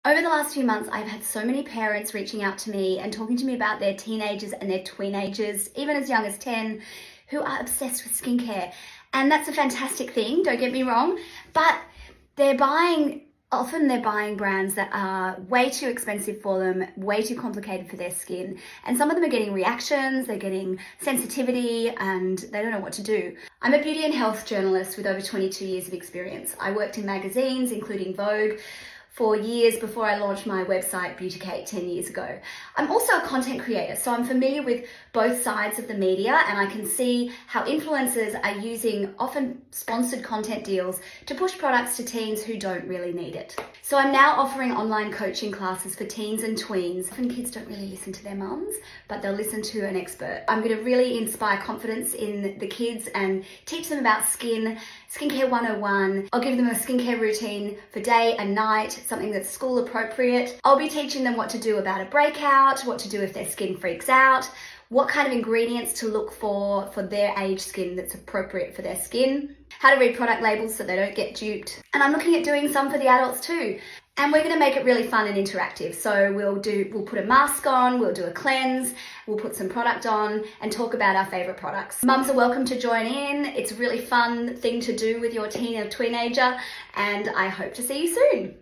Over the last few months, I've had so many parents reaching out to me and talking to me about their teenagers and their tweenagers, even as young as 10, who are obsessed with skincare. And that's a fantastic thing, don't get me wrong, but often they're buying brands that are way too expensive for them, way too complicated for their skin. And some of them are getting reactions, they're getting sensitivity, and they don't know what to do. I'm a beauty and health journalist with over 22 years of experience. I worked in magazines, including Vogue, for years before I launched my website, Beauty Cake, 10 years ago. I'm also a content creator, so I'm familiar with both sides of the media, and I can see how influencers are using often sponsored content deals to push products to teens who don't really need it. So I'm now offering online coaching classes for teens and tweens. Often kids don't really listen to their mums, but they'll listen to an expert. I'm going to really inspire confidence in the kids and teach them about skincare 101. I'll give them a skincare routine for day and night, something that's school appropriate. I'll be teaching them what to do about a breakout, what to do if their skin freaks out, what kind of ingredients to look for their age skin that's appropriate for their skin, how to read product labels so they don't get duped. And I'm looking at doing some for the adults too. And we're going to make it really fun and interactive. So we'll put a mask on, we'll do a cleanse, we'll put some product on and talk about our favorite products. Mums are welcome to join in. It's a really fun thing to do with your teen or teenager, and I hope to see you soon.